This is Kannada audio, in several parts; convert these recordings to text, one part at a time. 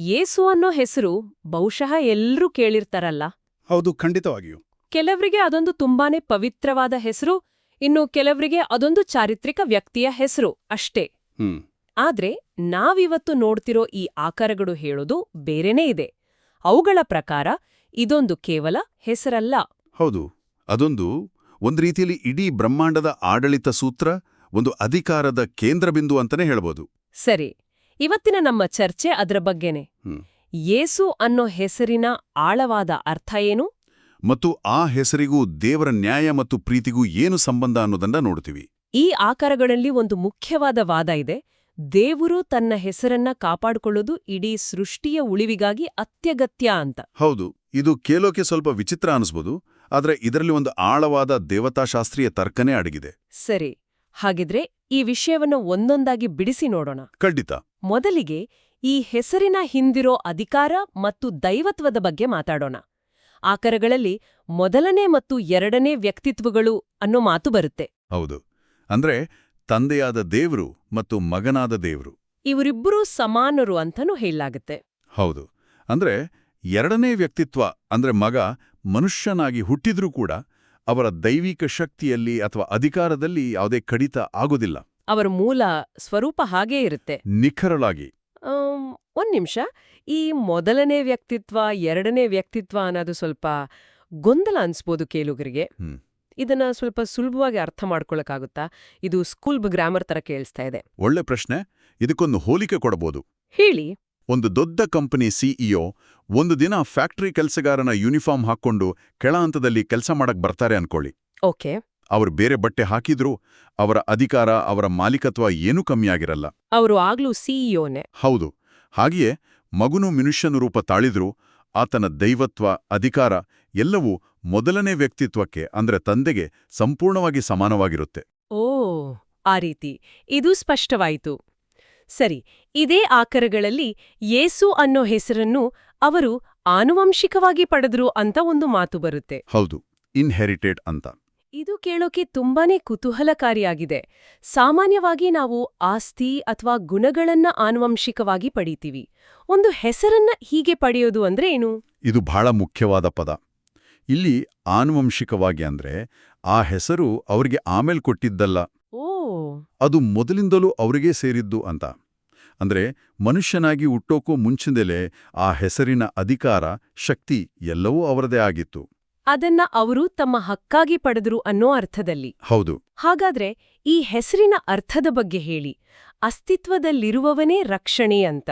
ಯೇಸು ಅನ್ನೋ ಹೆಸರು ಬಹುಶಃ ಎಲ್ರೂ ಕೇಳಿರ್ತಾರಲ್ಲ. ಹೌದು, ಖಂಡಿತವಾಗಿಯೂ. ಕೆಲವರಿಗೆ ಅದೊಂದು ತುಂಬಾನೇ ಪವಿತ್ರವಾದ ಹೆಸರು, ಇನ್ನು ಕೆಲವರಿಗೆ ಅದೊಂದು ಚಾರಿತ್ರಿಕ ವ್ಯಕ್ತಿಯ ಹೆಸರು ಅಷ್ಟೇ. ಆದ್ರೆ ನಾವಿವತ್ತು ನೋಡ್ತಿರೋ ಈ ಆಕಾರಗಳು ಹೇಳೋದು ಬೇರೆನೇ ಇದೆ. ಅವುಗಳ ಪ್ರಕಾರ ಇದೊಂದು ಕೇವಲ ಹೆಸರಲ್ಲ. ಹೌದು, ಅದೊಂದು ಒಂದು ರೀತಿಯಲ್ಲಿ ಇಡೀ ಬ್ರಹ್ಮಾಂಡದ ಆಡಳಿತ ಸೂತ್ರ, ಒಂದು ಅಧಿಕಾರದ ಕೇಂದ್ರಬಿಂದು ಅಂತಾನೆ ಹೇಳ್ಬೋದು. ಸರಿ, ಇವತ್ತಿನ ನಮ್ಮ ಚರ್ಚೆ ಅದರ ಬಗ್ಗೆನೆ. ಯೇಸು ಅನ್ನೋ ಹೆಸರಿನ ಆಳವಾದ ಅರ್ಥ ಏನು? ಮತ್ತು ಆ ಹೆಸರಿಗೂ ದೇವರ ನ್ಯಾಯ ಮತ್ತು ಪ್ರೀತಿಗೂ ಏನು ಸಂಬಂಧ ಅನ್ನೋದನ್ನ ನೋಡ್ತೀವಿ. ಈ ಆಕಾರಗಳಲ್ಲಿ ಒಂದು ಮುಖ್ಯವಾದ ವಾದ ಇದೆ. ದೇವರು ತನ್ನ ಹೆಸರನ್ನ ಕಾಪಾಡಿಕೊಳ್ಳೋದು ಇಡೀ ಸೃಷ್ಟಿಯ ಉಳಿವಿಗಾಗಿ ಅತ್ಯಗತ್ಯ ಅಂತ. ಹೌದು, ಇದು ಕೇಳೋಕೆ ಸ್ವಲ್ಪ ವಿಚಿತ್ರ ಅನಿಸ್ಬೋದು, ಆದ್ರೆ ಇದರಲ್ಲಿ ಒಂದು ಆಳವಾದ ದೇವತಾಶಾಸ್ತ್ರೀಯ ತರ್ಕನೇ ಅಡಗಿದೆ. ಸರಿ, ಹಾಗಿದ್ರೆ ಈ ವಿಷಯವನ್ನು ಒಂದೊಂದಾಗಿ ಬಿಡಿಸಿ ನೋಡೋಣ. ಖಂಡಿತ. ಮೊದಲಿಗೆ ಈ ಹೆಸರಿನ ಹಿಂದಿರೋ ಅಧಿಕಾರ ಮತ್ತು ದೈವತ್ವದ ಬಗ್ಗೆ ಮಾತಾಡೋಣ. ಆಕರಗಳಲ್ಲಿ ಮೊದಲನೇ ಮತ್ತು ಎರಡನೇ ವ್ಯಕ್ತಿತ್ವಗಳು ಅನ್ನೋ ಮಾತು ಬರುತ್ತೆ. ಹೌದು, ಅಂದ್ರೆ ತಂದೆಯಾದ ದೇವ್ರು ಮತ್ತು ಮಗನಾದ ದೇವ್ರು ಇವರಿಬ್ಬರೂ ಸಮಾನರು ಅಂತನೂ ಹೇಳಲಾಗುತ್ತೆ. ಹೌದು, ಅಂದ್ರೆ ಎರಡನೇ ವ್ಯಕ್ತಿತ್ವ ಅಂದ್ರೆ ಮಗ ಮನುಷ್ಯನಾಗಿ ಹುಟ್ಟಿದ್ರೂ ಕೂಡ ಅವರ ದೈವಿಕ ಶಕ್ತಿಯಲ್ಲಿ ಅಥವಾ ಅಧಿಕಾರದಲ್ಲಿ ಯಾವುದೇ ಕಡಿತ ಆಗೋದಿಲ್ಲ. ಅವರ ಮೂಲ ಸ್ವರೂಪ ಹಾಗೇ ಇರುತ್ತೆ, ನಿಖರವಾಗಿ. ಒಂದ್ ನಿಮಿಷ, ಈ ಮೊದಲನೇ ವ್ಯಕ್ತಿತ್ವ ಎರಡನೇ ವ್ಯಕ್ತಿತ್ವ ಅನ್ನೋದು ಸ್ವಲ್ಪ ಗೊಂದಲ ಅನ್ಸ್ಬೋದು ಕೇಳುಗರಿಗೆ. ಇದನ್ನ ಸ್ವಲ್ಪ ಸುಲಭವಾಗಿ ಅರ್ಥ ಮಾಡ್ಕೊಳಕ್ಕಾಗುತ್ತಾ? ಇದು ಸ್ಕೂಲ್ ಗ್ರಾಮರ್ ತರ ಕೇಳಿಸ್ತಾ ಇದೆ. ಒಳ್ಳೆ ಪ್ರಶ್ನೆ. ಇದಕ್ಕೊಂದು ಹೋಲಿಕೆ ಕೊಡಬಹುದು. ಹೇಳಿ. ಒಂದು ದೊಡ್ಡ ಕಂಪನಿ ಸಿಇಒ ಒಂದು ದಿನ ಫ್ಯಾಕ್ಟರಿ ಕೆಲಸಗಾರನ ಯೂನಿಫಾರ್ಮ್ ಹಾಕ್ಕೊಂಡು ಕೆಳ ಹಂತದಲ್ಲಿ ಕೆಲಸ ಮಾಡಕ್ ಬರ್ತಾರೆ ಅನ್ಕೊಳ್ಳಿ. ಓಕೆ. ಅವರು ಬೇರೆ ಬಟ್ಟೆ ಹಾಕಿದ್ರೂ ಅವರ ಅಧಿಕಾರ, ಅವರ ಮಾಲೀಕತ್ವ ಏನೂ ಕಮ್ಮಿಯಾಗಿರಲ್ಲ. ಅವರು ಆಗ್ಲೂ ಸಿಇಒನೇ. ಹೌದು. ಹಾಗೆಯೇ ಮಗುನು ಮನುಷ್ಯನ ರೂಪ ತಾಳಿದ್ರೂ ಆತನ ದೈವತ್ವ, ಅಧಿಕಾರ ಎಲ್ಲವೂ ಮೊದಲನೇ ವ್ಯಕ್ತಿತ್ವಕ್ಕೆ ಅಂದ್ರೆ ತಂದೆಗೆ ಸಂಪೂರ್ಣವಾಗಿ ಸಮಾನವಾಗಿರುತ್ತೆ. ಓ, ಆ ರೀತಿ. ಇದು ಸ್ಪಷ್ಟವಾಯಿತು. ಸರಿ, ಇದೇ ಆಕರಗಳಲ್ಲಿ ಯೇಸು ಅನ್ನೋ ಹೆಸರನ್ನು ಅವರು ಆನುವಂಶಿಕವಾಗಿ ಪಡೆದ್ರು ಅಂತ ಒಂದು ಮಾತು ಬರುತ್ತೆ. ಹೌದು, ಇನ್ಹೆರಿಟೆಡ್ ಅಂತ. ಇದು ಕೇಳೋಕೆ ತುಂಬಾನೇ ಕುತೂಹಲಕಾರಿಯಾಗಿದೆ. ಸಾಮಾನ್ಯವಾಗಿ ನಾವು ಆಸ್ತಿ ಅಥವಾ ಗುಣಗಳನ್ನ ಆನುವಂಶಿಕವಾಗಿ ಪಡೀತೀವಿ. ಒಂದು ಹೆಸರನ್ನ ಹೀಗೆ ಪಡೆಯೋದು ಅಂದ್ರೆ ಏನು? ಇದು ಬಹಳ ಮುಖ್ಯವಾದ ಪದ. ಇಲ್ಲಿ ಆನುವಂಶಿಕವಾಗಿ ಅಂದ್ರೆ ಆ ಹೆಸರು ಅವ್ರಿಗೆ ಆಮೇಲೆ ಕೊಟ್ಟಿದ್ದಲ್ಲ, ಅದು ಮೊದಲಿಂದಲೂ ಅವರಿಗೇ ಸೇರಿದ್ದು ಅಂತ. ಅಂದ್ರೆ ಮನುಷ್ಯನಾಗಿ ಹುಟ್ಟೋಕೋ ಮುಂಚಿಂದಲೇ ಆ ಹೆಸರಿನ ಅಧಿಕಾರ, ಶಕ್ತಿ ಎಲ್ಲವೂ ಅವರದೇ ಆಗಿತ್ತು. ಅದನ್ನ ಅವರು ತಮ್ಮ ಹಕ್ಕಾಗಿ ಪಡೆದ್ರು ಅನ್ನೋ ಅರ್ಥದಲ್ಲಿ. ಹೌದು. ಹಾಗಾದ್ರೆ ಈ ಹೆಸರಿನ ಅರ್ಥದ ಬಗ್ಗೆ ಹೇಳಿ. ಅಸ್ತಿತ್ವದಲ್ಲಿರುವವನೇ ರಕ್ಷಣೆ ಅಂತ.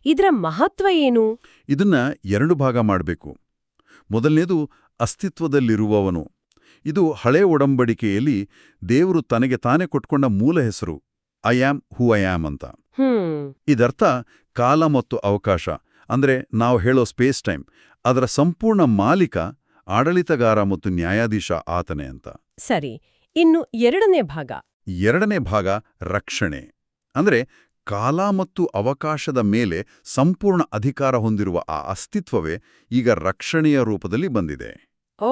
ಇದರ ಮಹತ್ವ ಏನು? ಇದನ್ನ ಎರಡು ಭಾಗ ಮಾಡಬೇಕು. ಮೊದಲನೇದು ಅಸ್ತಿತ್ವದಲ್ಲಿರುವವನು. ಇದು ಹಳೆ ಒಡಂಬಡಿಕೆಯಲ್ಲಿ ದೇವರು ತನಗೆ ತಾನೇ ಕೊಟ್ಕೊಂಡ ಮೂಲ ಹೆಸರು, I am who I am ಅಂತ. ಇದರ್ಥ ಕಾಲ ಮತ್ತು ಅವಕಾಶ, ಅಂದ್ರೆ ನಾವು ಹೇಳೋ ಸ್ಪೇಸ್ ಟೈಮ್, ಅದರ ಸಂಪೂರ್ಣ ಮಾಲೀಕ, ಆಡಳಿತಗಾರ ಮತ್ತು ನ್ಯಾಯಾಧೀಶ ಆತನೇ ಅಂತ. ಸರಿ, ಇನ್ನು ಎರಡನೇ ಭಾಗ ರಕ್ಷಣೆ. ಅಂದ್ರೆ ಕಾಲ ಮತ್ತು ಅವಕಾಶದ ಮೇಲೆ ಸಂಪೂರ್ಣ ಅಧಿಕಾರ ಹೊಂದಿರುವ ಆ ಅಸ್ತಿತ್ವವೇ ಈಗ ರಕ್ಷಣೆಯ ರೂಪದಲ್ಲಿ ಬಂದಿದೆ. ಓ,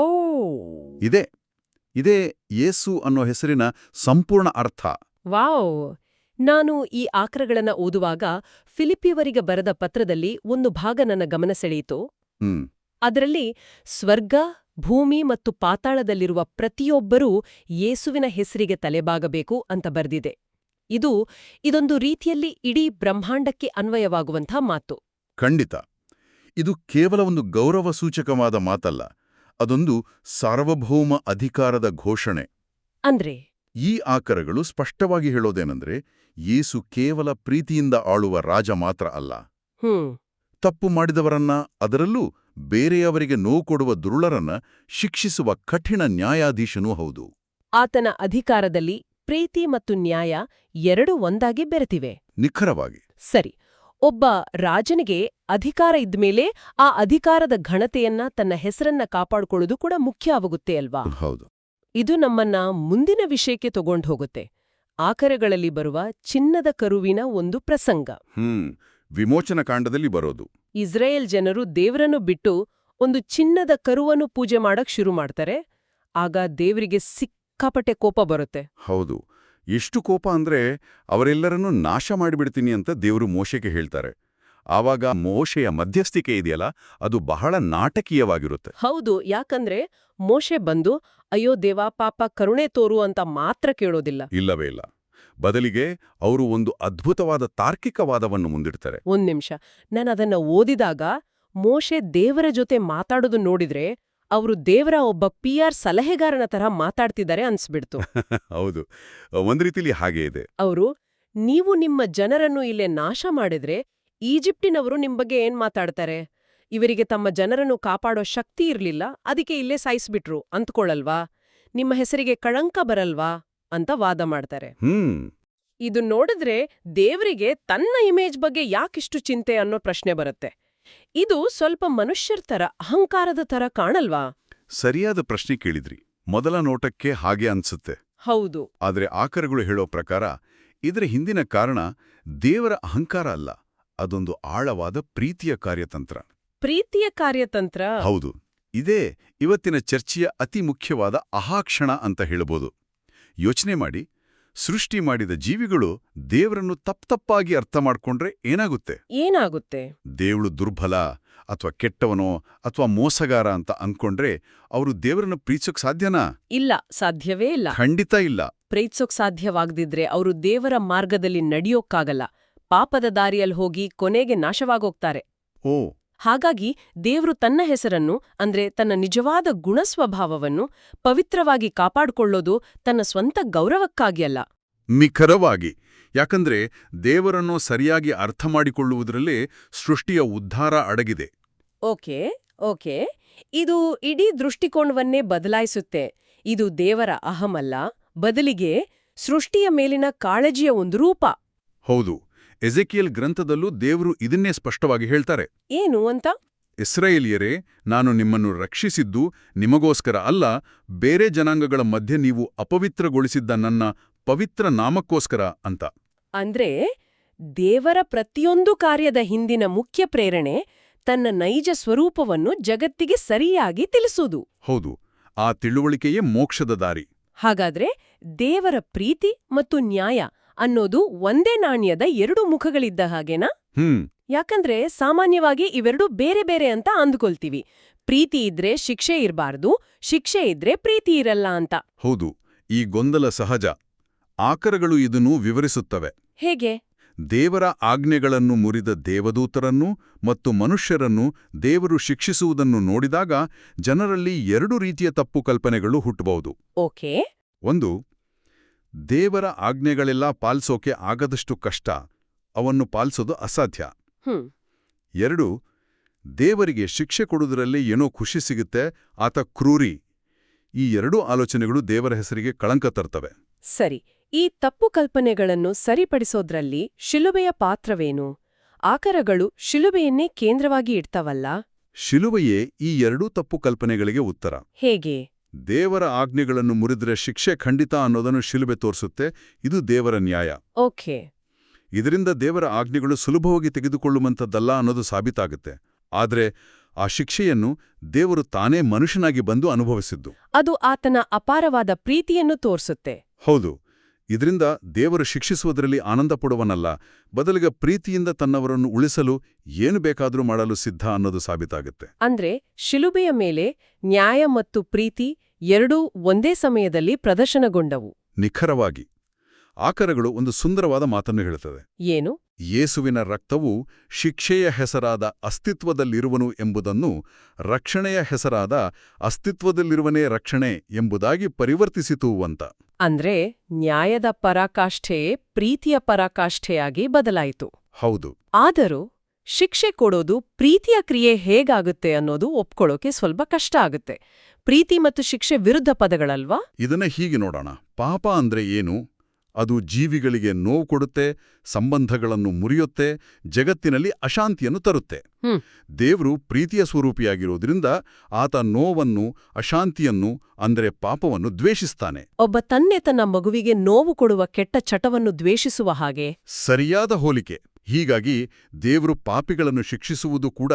ಇದೇ ಯೇಸು ಅನ್ನೋ ಹೆಸರಿನ ಸಂಪೂರ್ಣ ಅರ್ಥ. ವಾವ್! ನಾನು ಈ ಆಕರಗಳನ್ನ ಓದುವಾಗ ಫಿಲಿಪಿಯವರಿಗೆ ಬರೆದ ಪತ್ರದಲ್ಲಿ ಒಂದು ಭಾಗ ನನ್ನ ಗಮನ ಸೆಳೆಯಿತು. ಅದರಲ್ಲಿ ಸ್ವರ್ಗ, ಭೂಮಿ ಮತ್ತು ಪಾತಾಳದಲ್ಲಿರುವ ಪ್ರತಿಯೊಬ್ಬರೂ ಯೇಸುವಿನ ಹೆಸರಿಗೆ ತಲೆಬಾಗಬೇಕು ಅಂತ ಬರೆದಿದೆ. ಇದೊಂದು ರೀತಿಯಲ್ಲಿ ಇಡೀ ಬ್ರಹ್ಮಾಂಡಕ್ಕೆ ಅನ್ವಯವಾಗುವಂಥ ಮಾತು. ಖಂಡಿತ. ಇದು ಕೇವಲ ಒಂದು ಗೌರವ ಸೂಚಕವಾದ ಮಾತಲ್ಲ, ಅದೊಂದು ಸಾರ್ವಭೌಮ ಅಧಿಕಾರದ ಘೋಷಣೆ. ಅಂದ್ರೆ ಈ ಆಕರಗಳು ಸ್ಪಷ್ಟವಾಗಿ ಹೇಳೋದೇನೆಂದ್ರೆ, ಯೇಸು ಕೇವಲ ಪ್ರೀತಿಯಿಂದ ಆಳುವ ರಾಜ ಮಾತ್ರ ಅಲ್ಲ, ತಪ್ಪು ಮಾಡಿದವರನ್ನ, ಅದರಲ್ಲೂ ಬೇರೆಯವರಿಗೆ ನೋವು ಕೊಡುವ ದುರುಳರನ್ನ ಶಿಕ್ಷಿಸುವ ಕಠಿಣ ನ್ಯಾಯಾಧೀಶನೂ ಹೌದು. ಆತನ ಅಧಿಕಾರದಲ್ಲಿ ಪ್ರೀತಿ ಮತ್ತು ನ್ಯಾಯ ಎರಡೂ ಒಂದಾಗಿ ಬೆರೆತಿವೆ. ನಿಖರವಾಗಿ. ಸರಿ, ಒಬ್ಬ ರಾಜನಿಗೆ ಅಧಿಕಾರ ಇದ್ಮೇಲೆ ಆ ಅಧಿಕಾರದ ಘನತೆಯನ್ನ, ತನ್ನ ಹೆಸರನ್ನ ಕಾಪಾಡಿಕೊಳ್ಳೋದು ಕೂಡ ಮುಖ್ಯ ಆಗುತ್ತೆ ಅಲ್ವಾ? ಹೌದು. ಇದು ನಮ್ಮನ್ನ ಮುಂದಿನ ವಿಷಯಕ್ಕೆ ತಗೊಂಡು ಹೋಗುತ್ತೆ. ಆಕರಗಳಲ್ಲಿ ಬರುವ ಚಿನ್ನದ ಕರುವಿನ ಒಂದು ಪ್ರಸಂಗ. ವಿಮೋಚನ ಕಾಂಡದಲ್ಲಿ ಬರೋದು. ಇಸ್ರೇಲ್ ಜನರು ದೇವರನ್ನು ಬಿಟ್ಟು ಒಂದು ಚಿನ್ನದ ಕರುವನ್ನು ಪೂಜೆ ಮಾಡಕ್ ಶುರು ಮಾಡ್ತಾರೆ. ಆಗ ದೇವರಿಗೆ ಸಿಕ್ಕಾಪಟ್ಟೆ ಕೋಪ ಬರುತ್ತೆ. ಹೌದು, ಎಷ್ಟು ಕೋಪ ಅಂದ್ರೆ ಅವರೆಲ್ಲರನ್ನೂ ನಾಶ ಮಾಡಿಬಿಡ್ತೀನಿ ಅಂತ ದೇವರು ಮೋಶೆಗೆ ಹೇಳ್ತಾರೆ. ಆವಾಗ ಮೋಶೆಯ ಮಧ್ಯಸ್ಥಿಕೆ ಇದೆಯಲ್ಲ ಅದು ಬಹಳ ನಾಟಕೀಯವಾಗಿರುತ್ತೆ. ಹೌದು, ಯಾಕಂದ್ರೆ ಮೋಶೆ ಬಂದು ಅಯ್ಯೋ ದೇವಾ ಪಾಪ ಕರುಣೆ ತೋರು ಅಂತ ಮಾತ್ರ ಕೇಳೋದಿಲ್ಲ. ಇಲ್ಲವೇ ಇಲ್ಲ. ಬದಲಿಗೆ ಅವರು ಒಂದು ಅದ್ಭುತವಾದ ತಾರ್ಕಿಕ ವಾದವನ್ನು ಮುಂದಿಡ್ತಾರೆ. ಒಂದ್ ನಿಮಿಷ, ನಾನದನ್ನ ಓದಿದಾಗ ಮೋಶೆ ದೇವರ ಜೊತೆ ಮಾತಾಡೋದು ನೋಡಿದ್ರೆ ಅವರು ದೇವರ ಒಬ್ಬ PR ಸಲಹೆಗಾರನ ತರಹ ಮಾತಾಡ್ತಿದ್ದಾರೆ ಅನ್ಸ್ಬಿಡ್ತು. ಹೌದು, ಒಂದ್ ರೀತಿಲಿ ಹಾಗೇ ಇದೆ. ಅವರು ನೀವು ನಿಮ್ಮ ಜನರನ್ನು ಇಲ್ಲೇ ನಾಶ ಮಾಡಿದ್ರೆ ಈಜಿಪ್ಟಿನವರು ನಿಮ್ ಬಗ್ಗೆ ಏನ್ ಮಾತಾಡ್ತಾರೆ? ಇವರಿಗೆ ತಮ್ಮ ಜನರನ್ನು ಕಾಪಾಡೋ ಶಕ್ತಿ ಇರ್ಲಿಲ್ಲ, ಅದಕ್ಕೆ ಇಲ್ಲೇ ಸಾಯಿಸ್ಬಿಟ್ರು ಅಂದ್ಕೊಳಲ್ವಾ? ನಿಮ್ಮ ಹೆಸರಿಗೆ ಕಳಂಕ ಬರಲ್ವಾ ಅಂತ ವಾದ ಮಾಡ್ತಾರೆ. ಇದು ನೋಡಿದ್ರೆ ದೇವರಿಗೆ ತನ್ನ ಇಮೇಜ್ ಬಗ್ಗೆ ಯಾಕಿಷ್ಟು ಚಿಂತೆ ಅನ್ನೋ ಪ್ರಶ್ನೆ ಬರುತ್ತೆ. ಇದು ಸ್ವಲ್ಪ ಮನುಷ್ಯರ ತರ, ಅಹಂಕಾರದ ತರ ಕಾಣಲ್ವಾ? ಸರಿಯಾದ ಪ್ರಶ್ನೆ ಕೇಳಿದ್ರಿ. ಮೊದಲ ನೋಟಕ್ಕೆ ಹಾಗೆ ಅನ್ಸುತ್ತೆ. ಹೌದು. ಆದ್ರೆ ಆಕರಗಳು ಹೇಳೋ ಪ್ರಕಾರ ಇದರ ಹಿಂದಿನ ಕಾರಣ ದೇವರ ಅಹಂಕಾರ ಅಲ್ಲ, ಅದೊಂದು ಆಳವಾದ ಪ್ರೀತಿಯ ಕಾರ್ಯತಂತ್ರ. ಪ್ರೀತಿಯ ಕಾರ್ಯತಂತ್ರ? ಹೌದು. ಇದೇ ಇವತ್ತಿನ ಚರ್ಚೆಯ ಅತಿ ಮುಖ್ಯವಾದ ಅಹಾಕ್ಷಣ ಅಂತ ಹೇಳಬಹುದು. ಯೋಚನೆ ಮಾಡಿ, ಸೃಷ್ಟಿ ಮಾಡಿದ ಜೀವಿಗಳು ದೇವರನ್ನು ತಪ್ಪತಪ್ಪಾಗಿ ಅರ್ಥ ಮಾಡ್ಕೊಂಡ್ರೆ ಏನಾಗುತ್ತೆ? ದೇವಳು ದುರ್ಬಲ ಅಥವಾ ಕೆಟ್ಟವನೋ ಅಥವಾ ಮೋಸಗಾರ ಅಂತ ಅಂದ್ಕೊಂಡ್ರೆ ಅವರು ದೇವರನ್ನು ಪ್ರೀತಿಸೋಕ್ ಸಾಧ್ಯನಾ? ಇಲ್ಲ, ಸಾಧ್ಯವೇ ಇಲ್ಲ. ಖಂಡಿತ ಇಲ್ಲ. ಪ್ರೀತಿಸೋಕ್ ಸಾಧ್ಯವಾಗದಿದ್ರೆ ಅವರು ದೇವರ ಮಾರ್ಗದಲ್ಲಿ ನಡೆಯೋಕ್ಕಾಗಲ್ಲ. ಪಾಪದ ದಾರಿಯಲ್ಲಿ ಹೋಗಿ ಕೊನೆಗೆ ನಾಶವಾಗೋಗ್ತಾರೆ. ಓ. ಹಾಗಾಗಿ ದೇವ್ರು ತನ್ನ ಹೆಸರನ್ನು, ಅಂದ್ರೆ ತನ್ನ ನಿಜವಾದ ಗುಣಸ್ವಭಾವವನ್ನು ಪವಿತ್ರವಾಗಿ ಕಾಪಾಡಿಕೊಳ್ಳೋದು ತನ್ನ ಸ್ವಂತ ಗೌರವಕ್ಕಾಗಿ ಅಲ್ಲ. ನಿಖರವಾಗಿ. ಯಾಕಂದ್ರೆ ದೇವರನ್ನು ಸರಿಯಾಗಿ ಅರ್ಥ ಮಾಡಿಕೊಳ್ಳುವುದರಲ್ಲೇ ಸೃಷ್ಟಿಯ ಉದ್ಧಾರ ಅಡಗಿದೆ. ಓಕೆ. ಇದು ಇಡೀ ದೃಷ್ಟಿಕೋನವನ್ನೇ ಬದಲಾಯಿಸುತ್ತೆ. ಇದು ದೇವರ ಅಹಮಲ್ಲ, ಬದಲಿಗೆ ಸೃಷ್ಟಿಯ ಮೇಲಿನ ಕಾಳಜಿಯ ಒಂದು ರೂಪ. ಹೌದು. ಎಜೆಕಿಯಲ್ ಗ್ರಂಥದಲ್ಲೂ ದೇವರು ಇದನ್ನೇ ಸ್ಪಷ್ಟವಾಗಿ ಹೇಳ್ತಾರೆ. ಏನು ಅಂತ? ಇಸ್ರಾಯೇಲಿಯರೇ, ನಾನು ನಿಮ್ಮನ್ನು ರಕ್ಷಿಸಿದ್ದು ನಿಮಗೋಸ್ಕರ ಅಲ್ಲ, ಬೇರೆ ಜನಾಂಗಗಳ ಮಧ್ಯೆ ನೀವು ಅಪವಿತ್ರಗೊಳಿಸಿದ್ದ ನನ್ನ ಪವಿತ್ರ ನಾಮಕ್ಕೋಸ್ಕರ ಅಂತ. ಅಂದ್ರೆ ದೇವರ ಪ್ರತಿಯೊಂದು ಕಾರ್ಯದ ಹಿಂದಿನ ಮುಖ್ಯ ಪ್ರೇರಣೆ ತನ್ನ ನೈಜ ಸ್ವರೂಪವನ್ನು ಜಗತ್ತಿಗೆ ಸರಿಯಾಗಿ ತಿಳಿಸೋದು. ಹೌದು, ಆ ತಿಳುವಳಿಕೆಯೇ ಮೋಕ್ಷದ ದಾರಿ. ಹಾಗಾದ್ರೆ ದೇವರ ಪ್ರೀತಿ ಮತ್ತು ನ್ಯಾಯ ಅನ್ನೋದು ಒಂದೇ ನಾಣ್ಯದ ಎರಡು ಮುಖಗಳಿದ್ದ ಹಾಗೇನಾ? ಯಾಕಂದ್ರೆ ಸಾಮಾನ್ಯವಾಗಿ ಇವೆರಡು ಬೇರೆ ಬೇರೆ ಅಂತ ಅಂದ್ಕೊಳ್ತೀವಿ. ಪ್ರೀತಿ ಇದ್ರೆ ಶಿಕ್ಷೆ ಇರಬಾರ್ದು, ಶಿಕ್ಷೆ ಇದ್ರೆ ಪ್ರೀತಿ ಇರಲ್ಲ ಅಂತ. ಹೌದು, ಈ ಗೊಂದಲ ಸಹಜ. ಆಕರಗಳು ಇದನ್ನು ವಿವರಿಸುತ್ತವೆ. ಹೇಗೆ? ದೇವರ ಆಜ್ಞೆಗಳನ್ನು ಮುರಿದ ದೇವದೂತರನ್ನು ಮತ್ತು ಮನುಷ್ಯರನ್ನು ದೇವರು ಶಿಕ್ಷಿಸುವುದನ್ನು ನೋಡಿದಾಗ ಜನರಲ್ಲಿ ಎರಡು ರೀತಿಯ ತಪ್ಪು ಕಲ್ಪನೆಗಳು ಹುಟ್ಟಬಹುದು. ಓಕೆ. ಒಂದು, ದೇವರ ಆಜ್ಞೆಗಳೆಲ್ಲ ಪಾಲಿಸೋಕೆ ಆಗದಷ್ಟು ಕಷ್ಟ, ಅವನ್ನು ಪಾಲಿಸೋದು ಅಸಾಧ್ಯ. ಎರಡು, ದೇವರಿಗೆ ಶಿಕ್ಷೆ ಕೊಡುವುದರಲ್ಲಿ ಏನೋ ಖುಷಿ ಸಿಗುತ್ತೆ, ಆತ ಕ್ರೂರಿ. ಈ ಎರಡೂ ಆಲೋಚನೆಗಳು ದೇವರ ಹೆಸರಿಗೆ ಕಳಂಕ ತರ್ತವೆ. ಸರಿ, ಈ ತಪ್ಪು ಕಲ್ಪನೆಗಳನ್ನು ಸರಿಪಡಿಸೋದ್ರಲ್ಲಿ ಶಿಲುಬೆಯ ಪಾತ್ರವೇನು? ಆಕರಗಳು ಶಿಲುಬೆಯನ್ನೇ ಕೇಂದ್ರವಾಗಿ ಇಡ್ತವಲ್ಲ? ಶಿಲುಬೆಯೇ ಈ ಎರಡೂ ತಪ್ಪು ಕಲ್ಪನೆಗಳಿಗೆ ಉತ್ತರ. ಹೇಗೆ? ದೇವರ ಆಜ್ಞೆಗಳನ್ನು ಮುರಿದ್ರೆ ಶಿಕ್ಷೆ ಖಂಡಿತ ಅನ್ನೋದನ್ನು ಶಿಲುಬೆ ತೋರಿಸುತ್ತೆ. ಇದು ದೇವರ ನ್ಯಾಯ. ಓಕೆ. ಇದರಿಂದ ದೇವರ ಆಜ್ಞೆಗಳು ಸುಲಭವಾಗಿ ತೆಗೆದುಕೊಳ್ಳುವಂಥದ್ದಲ್ಲ ಅನ್ನೋದು ಸಾಬೀತಾಗುತ್ತೆ. ಆದ್ರೆ ಆ ಶಿಕ್ಷೆಯನ್ನು ದೇವರು ತಾನೇ ಮನುಷ್ಯನಾಗಿ ಬಂದು ಅನುಭವಿಸಿದ್ದು. ಅದು ಆತನ ಅಪಾರವಾದ ಪ್ರೀತಿಯನ್ನು ತೋರಿಸುತ್ತೆ. ಹೌದು. ಇದರಿಂದ ದೇವರು ಶಿಕ್ಷಿಸುವುದರಲ್ಲಿ ಆನಂದ ಪಡುವನಲ್ಲ, ಬದಲಿಗೆ ಪ್ರೀತಿಯಿಂದ ತನ್ನವರನ್ನು ಉಳಿಸಲು ಏನು ಬೇಕಾದರೂ ಮಾಡಲು ಸಿದ್ಧ ಅನ್ನೋದು ಸಾಬೀತಾಗುತ್ತೆ. ಅಂದ್ರೆ ಶಿಲುಬೆಯ ಮೇಲೆ ನ್ಯಾಯ ಮತ್ತು ಪ್ರೀತಿ ಎರಡೂ ಒಂದೇ ಸಮಯದಲ್ಲಿ ಪ್ರದರ್ಶನಗೊಂಡವು. ನಿಖರವಾಗಿ. ಆಕರಗಳು ಒಂದು ಸುಂದರವಾದ ಮಾತನ್ನು ಹೇಳುತ್ತದೆ. ಏನು? ಯೇಸುವಿನ ರಕ್ತವು ಶಿಕ್ಷೆಯ ಹೆಸರಾದ ಅಸ್ತಿತ್ವದಲ್ಲಿರುವನು ಎಂಬುದನ್ನು ರಕ್ಷಣೆಯ ಹೆಸರಾದ ಅಸ್ತಿತ್ವದಲ್ಲಿರುವನೇ ರಕ್ಷಣೆ ಎಂಬುದಾಗಿ ಪರಿವರ್ತಿಸಿತು ಅಂತ. ಅಂದ್ರೆ ನ್ಯಾಯದ ಪರಾಕಾಷ್ಠೆಯೇ ಪ್ರೀತಿಯ ಪರಾಕಾಷ್ಠೆಯಾಗಿ ಬದಲಾಯಿತು. ಹೌದು. ಆದರೂ ಶಿಕ್ಷೆ ಕೊಡೋದು ಪ್ರೀತಿಯ ಕ್ರಿಯೆ ಹೇಗಾಗುತ್ತೆ ಅನ್ನೋದು ಒಪ್ಕೊಳ್ಳೋಕೆ ಸ್ವಲ್ಪ ಕಷ್ಟ ಆಗುತ್ತೆ. ಪ್ರೀತಿ ಮತ್ತು ಶಿಕ್ಷೆ ವಿರುದ್ಧ ಪದಗಳಲ್ವಾ? ಇದನ್ನ ಹೀಗೆ ನೋಡೋಣ. ಪಾಪ ಅಂದ್ರೆ ಏನು? ಅದು ಜೀವಿಗಳಿಗೆ ನೋವು ಕೊಡುತ್ತೆ, ಸಂಬಂಧಗಳನ್ನು ಮುರಿಯುತ್ತೆ, ಜಗತ್ತಿನಲ್ಲಿ ಅಶಾಂತಿಯನ್ನು ತರುತ್ತೆ. ದೇವರು ಪ್ರೀತಿಯ ಸ್ವರೂಪಿಯಾಗಿರೋದ್ರಿಂದ ಆತ ನೋವನ್ನು, ಅಶಾಂತಿಯನ್ನು ಅಂದರೆ ಪಾಪವನ್ನು ದ್ವೇಷಿಸ್ತಾನೆ. ಒಬ್ಬ ತಂದೆ ತನ್ನ ಮಗುವಿಗೆ ನೋವು ಕೊಡುವ ಕೆಟ್ಟ ಚಟವನ್ನು ದ್ವೇಷಿಸುವ ಹಾಗೆ. ಸರಿಯಾದ ಹೋಲಿಕೆ. ಹೀಗಾಗಿ ದೇವರು ಪಾಪಿಗಳನ್ನು ಶಿಕ್ಷಿಸುವುದು ಕೂಡ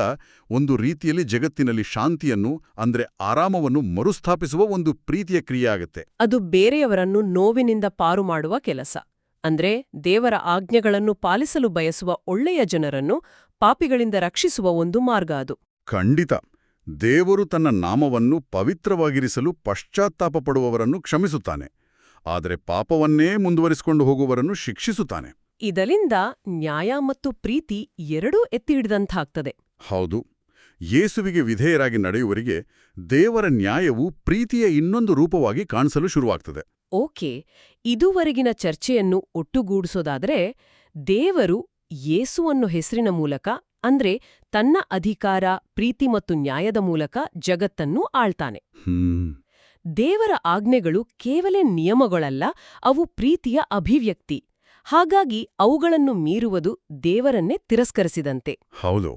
ಒಂದು ರೀತಿಯಲ್ಲಿ ಜಗತ್ತಿನಲ್ಲಿ ಶಾಂತಿಯನ್ನು ಅಂದ್ರೆ ಆರಾಮವನ್ನು ಮರುಸ್ಥಾಪಿಸುವ ಒಂದು ಪ್ರೀತಿಯ ಕ್ರಿಯೆ ಆಗುತ್ತೆ. ಅದು ಬೇರೆಯವರನ್ನು ನೋವಿನಿಂದ ಪಾರು ಮಾಡುವ ಕೆಲಸ. ಅಂದ್ರೆ ದೇವರ ಆಜ್ಞೆಗಳನ್ನು ಪಾಲಿಸಲು ಬಯಸುವ ಒಳ್ಳೆಯ ಜನರನ್ನು ಪಾಪಿಗಳಿಂದ ರಕ್ಷಿಸುವ ಒಂದು ಮಾರ್ಗ ಅದು. ಖಂಡಿತ. ದೇವರು ತನ್ನ ನಾಮವನ್ನು ಪವಿತ್ರವಾಗಿರಿಸಲು ಪಶ್ಚಾತ್ತಾಪ ಪಡುವವರನ್ನು ಕ್ಷಮಿಸುತ್ತಾನೆ, ಆದರೆ ಪಾಪವನ್ನೇ ಮುಂದುವರಿಸಿಕೊಂಡು ಹೋಗುವವರನ್ನು ಶಿಕ್ಷಿಸುತ್ತಾನೆ. ಇದರಿಂದ ನ್ಯಾಯ ಮತ್ತು ಪ್ರೀತಿ ಎರಡೂ ಎತ್ತಿ ಹಿಡಿದಂತಾಗ್ತದೆ. ಹೌದು. ಯೇಸುವಿಗೆ ವಿಧೇಯರಾಗಿ ನಡೆಯುವರಿಗೆ ದೇವರ ನ್ಯಾಯವು ಪ್ರೀತಿಯ ಇನ್ನೊಂದು ರೂಪವಾಗಿ ಕಾಣಿಸಲು ಶುರುವಾಗ್ತದೆ. ಓಕೆ, ಇದುವರೆಗಿನ ಚರ್ಚೆಯನ್ನು ಒಟ್ಟುಗೂಡಿಸೋದಾದ್ರೆ, ದೇವರು ಯೇಸುವನ್ನು ಹೆಸರಿನ ಮೂಲಕ, ಅಂದ್ರೆ ತನ್ನ ಅಧಿಕಾರ, ಪ್ರೀತಿ ಮತ್ತು ನ್ಯಾಯದ ಮೂಲಕ ಜಗತ್ತನ್ನು ಆಳ್ತಾನೆ. ದೇವರ ಆಜ್ಞೆಗಳು ಕೇವಲ ನಿಯಮಗಳಲ್ಲ, ಅವು ಪ್ರೀತಿಯ ಅಭಿವ್ಯಕ್ತಿ. ಹಾಗಾಗಿ ಅವುಗಳನ್ನು ಮೀರುವುದು ದೇವರನ್ನೇ ತಿರಸ್ಕರಿಸಿದಂತೆ. ಹೌದು.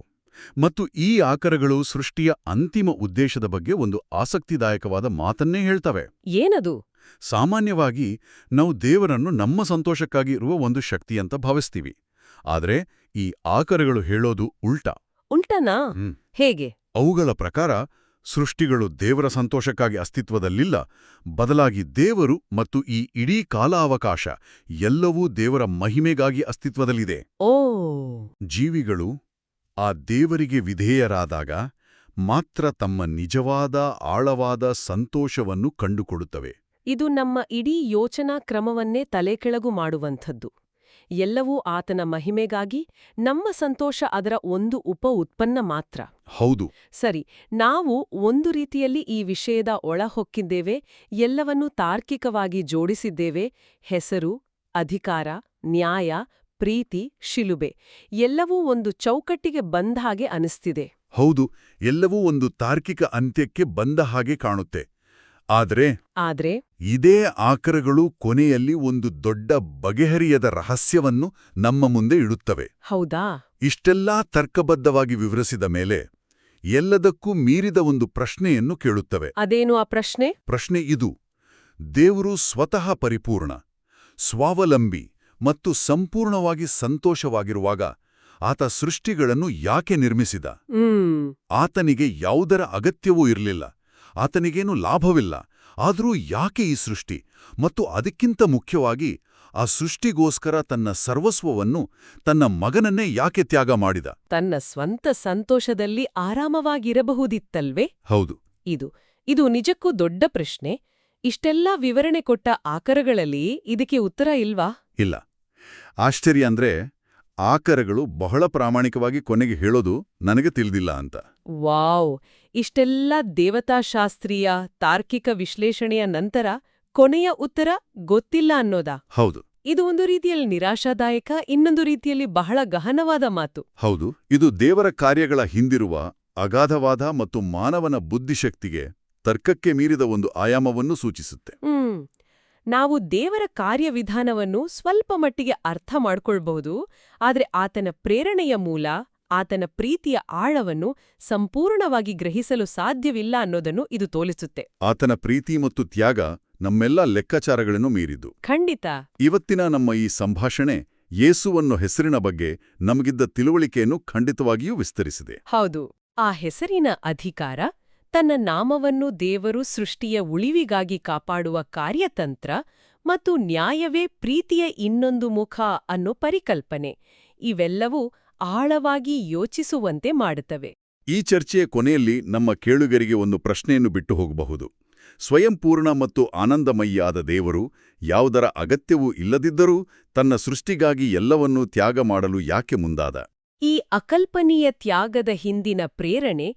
ಮತ್ತು ಈ ಆಕರಗಳು ಸೃಷ್ಟಿಯ ಅಂತಿಮ ಉದ್ದೇಶದ ಬಗ್ಗೆ ಒಂದು ಆಸಕ್ತಿದಾಯಕವಾದ ಮಾತನ್ನೇ ಹೇಳ್ತವೆ. ಏನದು? ಸಾಮಾನ್ಯವಾಗಿ ನಾವು ದೇವರನ್ನು ನಮ್ಮ ಸಂತೋಷಕ್ಕಾಗಿ ಇರುವ ಒಂದು ಶಕ್ತಿ ಅಂತ ಭಾವಿಸ್ತೀವಿ. ಆದರೆ ಈ ಆಕರಗಳು ಹೇಳೋದು ಉಲ್ಟಾ. ಉಲ್ಟನಾ? ಹೇಗೆ? ಅವುಗಳ ಪ್ರಕಾರ ಸೃಷ್ಟಿಗಳು ದೇವರ ಸಂತೋಷಕ್ಕಾಗಿ ಅಸ್ತಿತ್ವದಲ್ಲಿಲ್ಲ, ಬದಲಾಗಿ ದೇವರು ಮತ್ತು ಈ ಇಡೀ ಕಾಲಾವಕಾಶ ಎಲ್ಲವೂ ದೇವರ ಮಹಿಮೆಗಾಗಿ ಅಸ್ತಿತ್ವದಲ್ಲಿದೆ. ಓ. ಜೀವಿಗಳು ಆ ದೇವರಿಗೆ ವಿಧೇಯರಾದಾಗ ಮಾತ್ರ ತಮ್ಮ ನಿಜವಾದ ಆಳವಾದ ಸಂತೋಷವನ್ನು ಕಂಡುಕೊಳ್ಳುತ್ತವೆ. ಇದು ನಮ್ಮ ಇಡೀ ಯೋಚನಾ ಕ್ರಮವನ್ನೇ ತಲೆಕೆಳಗು ಮಾಡುವಂಥದ್ದು. ಎಲ್ಲವೂ ಆತನ ಮಹಿಮೆಗಾಗಿ, ನಮ್ಮ ಸಂತೋಷ ಅದರ ಒಂದು ಉಪ ಉತ್ಪನ್ನ ಮಾತ್ರ. ಹೌದು. ಸರಿ, ನಾವು ಒಂದು ರೀತಿಯಲ್ಲಿ ಈ ವಿಷಯದ ಒಳಹೊಕ್ಕಿದ್ದೇವೆ, ಎಲ್ಲವನ್ನೂ ತಾರ್ಕಿಕವಾಗಿ ಜೋಡಿಸಿದ್ದೇವೆ. ಹೆಸರು, ಅಧಿಕಾರ, ನ್ಯಾಯ, ಪ್ರೀತಿ, ಶಿಲುಬೆ ಎಲ್ಲವೂ ಒಂದು ಚೌಕಟ್ಟಿಗೆ ಬಂದ ಹಾಗೆ ಅನಿಸ್ತಿದೆ. ಹೌದು, ಎಲ್ಲವೂ ಒಂದು ತಾರ್ಕಿಕ ಅಂತ್ಯಕ್ಕೆ ಬಂದ ಹಾಗೆ ಕಾಣುತ್ತೆ. ಆದ್ರೆ ಇದೇ ಆಕರಗಳು ಕೊನೆಯಲ್ಲಿ ಒಂದು ದೊಡ್ಡ ಬಗೆಹರಿಯದ ರಹಸ್ಯವನ್ನು ನಮ್ಮ ಮುಂದೆ ಇಡುತ್ತವೆ. ಹೌದಾ? ಇಷ್ಟೆಲ್ಲಾ ತರ್ಕಬದ್ಧವಾಗಿ ವಿವರಿಸಿದ ಮೇಲೆ ಎಲ್ಲದಕ್ಕೂ ಮೀರಿದ ಒಂದು ಪ್ರಶ್ನೆಯನ್ನು ಕೇಳುತ್ತವೆ. ಅದೇನು ಆ ಪ್ರಶ್ನೆ? ಪ್ರಶ್ನೆ ಇದು: ದೇವರು ಸ್ವತಃ ಪರಿಪೂರ್ಣ, ಸ್ವಾವಲಂಬಿ ಮತ್ತು ಸಂಪೂರ್ಣವಾಗಿ ಸಂತೋಷವಾಗಿರುವಾಗ ಆತ ಸೃಷ್ಟಿಗಳನ್ನು ಯಾಕೆ ನಿರ್ಮಿಸಿದ? ಆತನಿಗೆ ಯಾವುದರ ಅಗತ್ಯವೂ ಇರಲಿಲ್ಲ, ಆತನಿಗೇನು ಲಾಭವಿಲ್ಲ. ಆದರೂ ಯಾಕೆ ಈ ಸೃಷ್ಟಿ? ಮತ್ತು ಅದಕ್ಕಿಂತ ಮುಖ್ಯವಾಗಿ ಆ ಸೃಷ್ಟಿಗೋಸ್ಕರ ತನ್ನ ಸರ್ವಸ್ವವನ್ನು, ತನ್ನ ಮಗನನ್ನೇ ಯಾಕೆ ತ್ಯಾಗ ಮಾಡಿದ? ತನ್ನ ಸ್ವಂತ ಸಂತೋಷದಲ್ಲಿ ಆರಾಮವಾಗಿರಬಹುದಿತ್ತಲ್ವೇ? ಹೌದು. ಇದು ನಿಜಕ್ಕೂ ದೊಡ್ಡ ಪ್ರಶ್ನೆ. ಇಷ್ಟೆಲ್ಲ ವಿವರಣೆ ಕೊಟ್ಟ ಆಕರಗಳಲ್ಲಿ ಇದಕ್ಕೆ ಉತ್ತರ ಇಲ್ವಾ? ಇಲ್ಲ. ಆಶ್ಚರ್ಯ ಅಂದ್ರೆ ಆಕರಗಳು ಬಹಳ ಪ್ರಾಮಾಣಿಕವಾಗಿ ಕೊನೆಗೆ ಹೇಳೋದು ನನಗೆ ತಿಳಿದಿಲ್ಲ ಅಂತ. ವಾವ್! ಇಷ್ಟೆಲ್ಲ ದೇವತಾಶಾಸ್ತ್ರೀಯ, ತಾರ್ಕಿಕ ವಿಶ್ಲೇಷಣೆಯ ನಂತರ ಕೊನೆಯ ಉತ್ತರ ಗೊತ್ತಿಲ್ಲ ಅನ್ನೋದಾ? ಹೌದು. ಇದು ಒಂದು ರೀತಿಯಲ್ಲಿ ನಿರಾಶಾದಾಯಕ, ಇನ್ನೊಂದು ರೀತಿಯಲ್ಲಿ ಬಹಳ ಗಹನವಾದ ಮಾತು. ಹೌದು. ಇದು ದೇವರ ಕಾರ್ಯಗಳ ಹಿಂದಿರುವ ಅಗಾಧವಾದ ಮತ್ತು ಮಾನವನ ಬುದ್ಧಿಶಕ್ತಿಗೆ, ತರ್ಕಕ್ಕೆ ಮೀರಿದ ಒಂದು ಆಯಾಮವನ್ನು ಸೂಚಿಸುತ್ತೆ. ನಾವು ದೇವರ ಕಾರ್ಯವಿಧಾನವನ್ನು ಸ್ವಲ್ಪ ಮಟ್ಟಿಗೆ ಅರ್ಥ ಮಾಡ್ಕೊಳ್ಬಹುದು, ಆದರೆ ಆತನ ಪ್ರೇರಣೆಯ ಮೂಲ, ಆತನ ಪ್ರೀತಿಯ ಆಳವನ್ನು ಸಂಪೂರ್ಣವಾಗಿ ಗ್ರಹಿಸಲು ಸಾಧ್ಯವಿಲ್ಲ ಅನ್ನೋದನ್ನು ಇದು ತೋರಿಸುತ್ತೆ. ಆತನ ಪ್ರೀತಿ ಮತ್ತು ತ್ಯಾಗ ನಮ್ಮೆಲ್ಲ ಲೆಕ್ಕಾಚಾರಗಳನ್ನು ಮೀರಿದ್ದು. ಖಂಡಿತ. ಇವತ್ತಿನ ನಮ್ಮ ಈ ಸಂಭಾಷಣೆ ಯೇಸುವನ್ನು ಹೆಸರಿನ ಬಗ್ಗೆ ನಮಗಿದ್ದ ತಿಳುವಳಿಕೆಯನ್ನು ಖಂಡಿತವಾಗಿಯೂ ವಿಸ್ತರಿಸಿದೆ. ಹೌದು. ಆ ಹೆಸರಿನ ಅಧಿಕಾರ, ತನ್ನ ನಾಮವನ್ನು ದೇವರು ಸೃಷ್ಟಿಯ ಉಳಿವಿಗಾಗಿ ಕಾಪಾಡುವ ಕಾರ್ಯತಂತ್ರ ಮತ್ತು ನ್ಯಾಯವೇ ಪ್ರೀತಿಯ ಇನ್ನೊಂದು ಮುಖ ಅನ್ನೋ ಪರಿಕಲ್ಪನೆ, ಇವೆಲ್ಲವೂ ಆಳವಾಗಿ ಯೋಚಿಸುವಂತೆ ಮಾಡುತ್ತವೆ. ಈ ಚರ್ಚೆಯ ಕೊನೆಯಲ್ಲಿ ನಮ್ಮ ಕೇಳುಗರಿಗೆ ಒಂದು ಪ್ರಶ್ನೆಯನ್ನು ಬಿಟ್ಟು ಹೋಗಬಹುದು. ಸ್ವಯಂಪೂರ್ಣ ಮತ್ತು ಆನಂದಮಯಿಯಾದ ದೇವರು ಯಾವುದರ ಅಗತ್ಯವೂ ಇಲ್ಲದಿದ್ದರೂ ತನ್ನ ಸೃಷ್ಟಿಗಾಗಿ ಎಲ್ಲವನ್ನೂ ತ್ಯಾಗ ಮಾಡಲು ಯಾಕೆ ಮುಂದಾದ? ಈ ಅಕಲ್ಪನೀಯ ತ್ಯಾಗದ ಹಿಂದಿನ ಪ್ರೇರಣೆ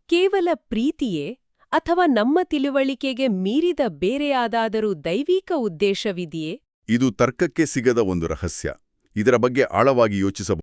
ಕೇವಲ ಪ್ರೀತಿಯೇ, ಅಥವಾ ನಮ್ಮ ತಿಳುವಳಿಕೆಗೆ ಮೀರಿದ ಬೇರೆಯಾದಾದರೂ ದೈವಿಕ ಉದ್ದೇಶವಿದೆಯೇ? ಇದು ತರ್ಕಕ್ಕೆ ಸಿಗದ ಒಂದು ರಹಸ್ಯ. ಇದರ ಬಗ್ಗೆ ಆಳವಾಗಿ ಯೋಚಿಸಬಹುದು.